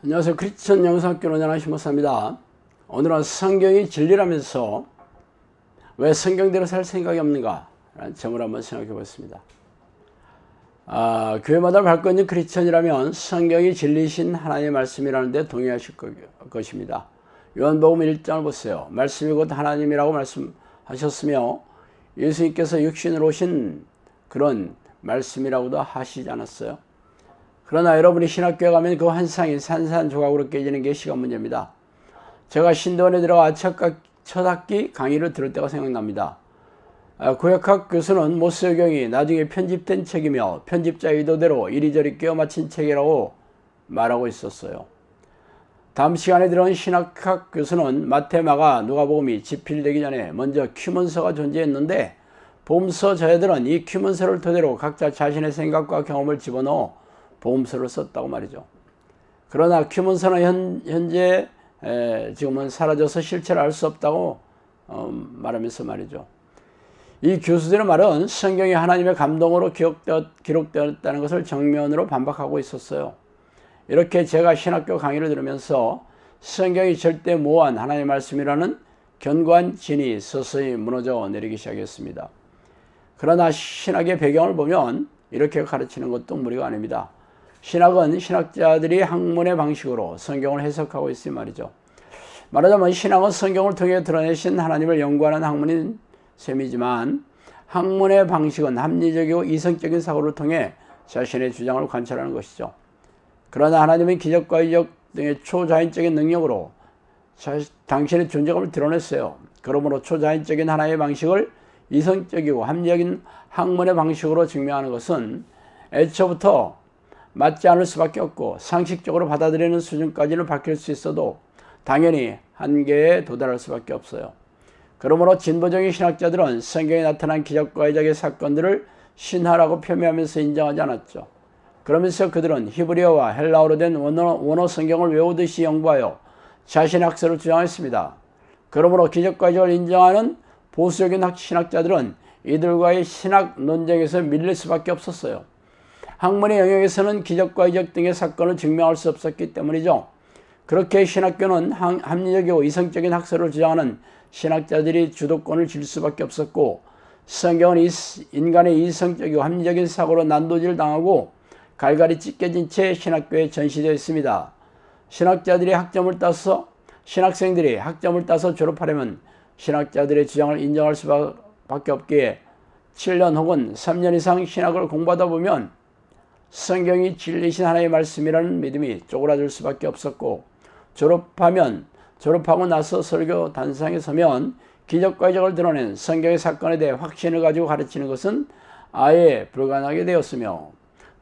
안녕하세요. 크리스천 영상학교 원장한 신목사입니다. 오늘은 성경이 진리라면서 왜 성경대로 살 생각이 없는가 라는 점을 한번 생각해 보겠습니다. 교회마다 밟고 있는 크리스천이라면 성경이 진리신 하나님의 말씀이라는데 동의하실 것입니다. 요한복음 1장을 보세요. 말씀이 곧 하나님이라고 말씀하셨으며 예수님께서 육신으로 오신 그런 말씀이라고도 하시지 않았어요. 그러나 여러분이 신학교에 가면 그 환상이 산산조각으로 깨지는 게 시간 문제입니다. 제가 신대원에 들어가 첫 학기 강의를 들을 때가 생각납니다. 구역학 교수는 모세오경이 나중에 편집된 책이며 편집자 의도대로 이리저리 끼워 맞힌 책이라고 말하고 있었어요. 다음 시간에 들어온 신학학 교수는 마태, 마가, 누가복음이 집필되기 전에 먼저 큐먼서가 존재했는데 복음서 저자들은 이 큐먼서를 토대로 각자 자신의 생각과 경험을 집어넣어 복음서를 썼다고 말이죠. 그러나 큐먼서는 현재 지금은 사라져서 실체를 알 수 없다고 말하면서 말이죠. 이 교수들의 말은 성경이 하나님의 감동으로 기록되었다는 것을 정면으로 반박하고 있었어요. 이렇게 제가 신학교 강의를 들으면서 성경이 절대 무한 하나님의 말씀이라는 견고한 진이 서서히 무너져 내리기 시작했습니다. 그러나 신학의 배경을 보면 이렇게 가르치는 것도 무리가 아닙니다. 신학은 신학자들이 학문의 방식으로 성경을 해석하고 있으니 말이죠. 말하자면 신학은 성경을 통해 드러내신 하나님을 연구하는 학문인 셈이지만 학문의 방식은 합리적이고 이성적인 사고를 통해 자신의 주장을 관철하는 것이죠. 그러나 하나님은 기적과 이적 등의 초자연적인 능력으로 당신의 존재감을 드러냈어요. 그러므로 초자연적인 하나의 방식을 이성적이고 합리적인 학문의 방식으로 증명하는 것은 애초부터 맞지 않을 수밖에 없고 상식적으로 받아들이는 수준까지는 밝힐 수 있어도 당연히 한계에 도달할 수밖에 없어요. 그러므로 진보적인 신학자들은 성경에 나타난 기적과 이적의 사건들을 신화라고 표명하면서 인정하지 않았죠. 그러면서 그들은 히브리어와 헬라어로 된 원어 성경을 외우듯이 연구하여 자신의 학설을 주장했습니다. 그러므로 기적과 이적을 인정하는 보수적인 신학자들은 이들과의 신학 논쟁에서 밀릴 수밖에 없었어요. 학문의 영역에서는 기적과 이적 등의 사건을 증명할 수 없었기 때문이죠. 그렇게 신학교는 합리적이고 이성적인 학설을 주장하는 신학자들이 주도권을 쥘 수밖에 없었고 성경은 인간의 이성적이고 합리적인 사고로 난도질 당하고 갈갈이 찢겨진 채 신학교에 전시되어 있습니다. 신학생들이 학점을 따서 졸업하려면 신학자들의 주장을 인정할 수밖에 없기에 7년 혹은 3년 이상 신학을 공부하다 보면 성경이 진리신 하나님의 말씀이라는 믿음이 쪼그라들 수밖에 없었고 졸업하고 나서 설교 단상에 서면 기적과 이적을 드러낸 성경의 사건에 대해 확신을 가지고 가르치는 것은 아예 불가능하게 되었으며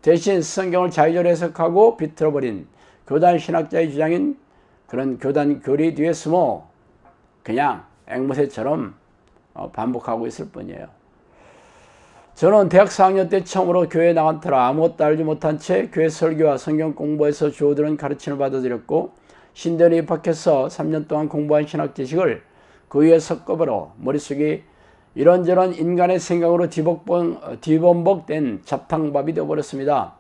대신 성경을 자의적으로 해석하고 비틀어버린 교단 신학자의 주장인 그런 교단 교리 뒤에 숨어 그냥 앵무새처럼 반복하고 있을 뿐이에요. 저는 대학 4학년 때 처음으로 교회에 나간 터라 아무것도 알지 못한 채 교회 설교와 성경 공부에서 주어들은 가르침을 받아들였고 신대원에 입학해서 3년 동안 공부한 신학 지식을 그 위에 섞어버려 머릿속이 이런저런 인간의 생각으로 뒤범벅된 잡탕밥이 되어버렸습니다.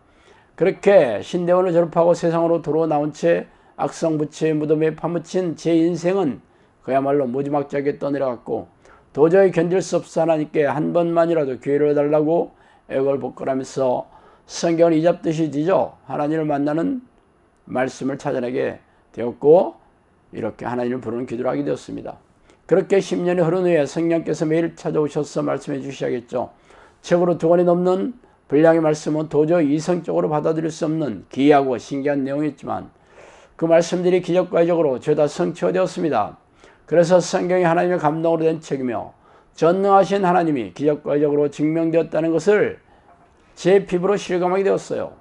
그렇게 신대원을 졸업하고 세상으로 돌아와 나온 채 악성부채의 무덤에 파묻힌 제 인생은 그야말로 무지막지하게 떠내려갔고 도저히 견딜 수 없어 하나님께 한 번만이라도 기회를 달라고 애걸복걸하면서 성경을 이잡듯이 뒤져 하나님을 만나는 말씀을 찾아내게 되었고 이렇게 하나님을 부르는 기도를 하게 되었습니다. 그렇게 10년이 흐른 후에 성령께서 매일 찾아오셔서 말씀해 주셔야겠죠. 책으로 2권이 넘는 분량의 말씀은 도저히 이성적으로 받아들일 수 없는 기이하고 신기한 내용이었지만 그 말씀들이 기적과 이적으로 죄다 성취되었습니다. 그래서 성경이 하나님의 감동으로 된 책이며 전능하신 하나님이 기적과 이적으로 증명되었다는 것을 제 피부로 실감하게 되었어요.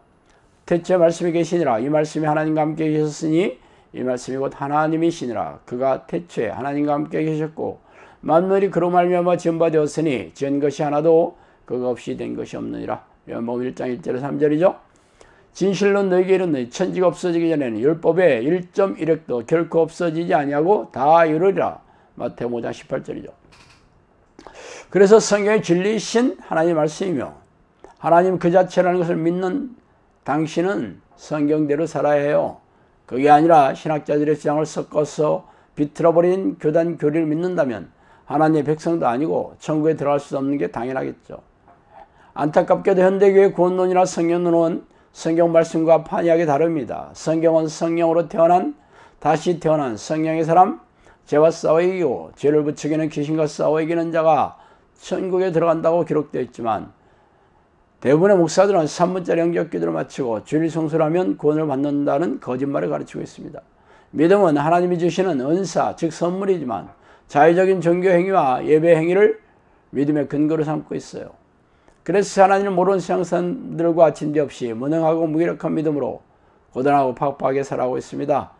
태초에 말씀이 계시니라. 이 말씀이 하나님과 함께 계셨으니 이 말씀이 곧 하나님이시니라. 그가 태초에 하나님과 함께 계셨고 만물이 그로 말미암아 지은 바 되었으니 지은 것이 하나도 그가 없이 된 것이 없느니라. 요한복음 1장 1절에서 3절이죠. 진실로 너희에게 이르노니 천지가 없어지기 전에는 율법의 1.1획도 결코 없어지지 아니하고 다 이루리라. 마태복음 5장 18절이죠. 그래서 성경의 진리이신 하나님의 말씀이며 하나님 그 자체라는 것을 믿는 당신은 성경대로 살아야 해요. 그게 아니라 신학자들의 주장을 섞어서 비틀어버린 교단 교리를 믿는다면 하나님의 백성도 아니고 천국에 들어갈 수 없는 게 당연하겠죠. 안타깝게도 현대교회 구원론이나 성경론은 성경 말씀과 판이하게 다릅니다. 성경은 성령으로 태어난, 다시 태어난 성령의 사람, 죄와 싸워 이기고 죄를 부추기는 귀신과 싸워 이기는 자가 천국에 들어간다고 기록되어 있지만, 대부분의 목사들은 3분짜리 영접기도를 마치고 주일 성수를 하면 구원을 받는다는 거짓말을 가르치고 있습니다. 믿음은 하나님이 주시는 은사, 즉 선물이지만 자의적인 종교 행위와 예배 행위를 믿음의 근거로 삼고 있어요. 그래서 하나님을 모르는 세상 사람들과 진대없이 무능하고 무기력한 믿음으로 고단하고 팍팍하게 살아가고 있습니다.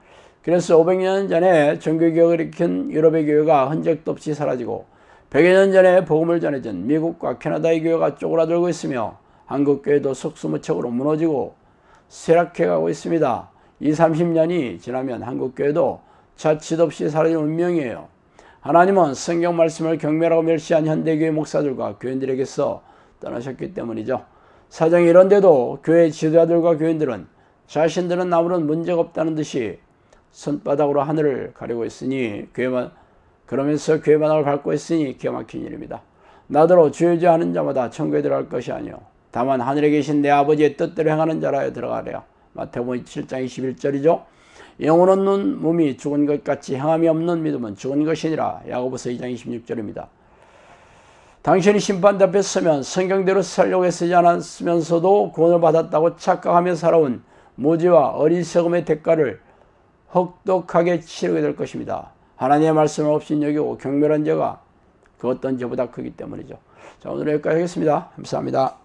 그래서 500년 전에 종교개혁을 일으킨 유럽의 교회가 흔적도 없이 사라지고 100여 년 전에 복음을 전해준 미국과 캐나다의 교회가 쪼그라들고 있으며 한국 교회도 속수무책으로 무너지고 쇠락해가고 있습니다. 20, 30년이 지나면 한국 교회도 자취도 없이 사라질 운명이에요. 하나님은 성경 말씀을 경멸하고 멸시한 현대교회 목사들과 교인들에게서 떠나셨기 때문이죠. 사정이 이런데도 교회 지도자들과 교인들은 자신들은 아무런 문제가 없다는 듯이 손바닥으로 하늘을 가리고 있으니 그러면서 교회 반을 밟고 있으니 기가 막힌 일입니다. 나더러 주의주 하는 자마다 천국에 들어갈 것이 아니요 다만 하늘에 계신 내 아버지의 뜻대로 행하는 자라야 들어가랴. 마태복음 7장 21절이죠. 영혼 없는 몸이 죽은 것 같이 행함이 없는 믿음은 죽은 것이니라. 야고보서 2장 26절입니다. 당신이 심판대 앞에 서면 성경대로 살려고 애쓰지 않았으면서도 구원을 받았다고 착각하며 살아온 무지와 어리석음의 대가를 혹독하게 치르게 될 것입니다. 하나님의 말씀을 없이 여기고 경멸한 죄가 그 어떤 죄보다 크기 때문이죠. 자, 오늘 여기까지 하겠습니다. 감사합니다.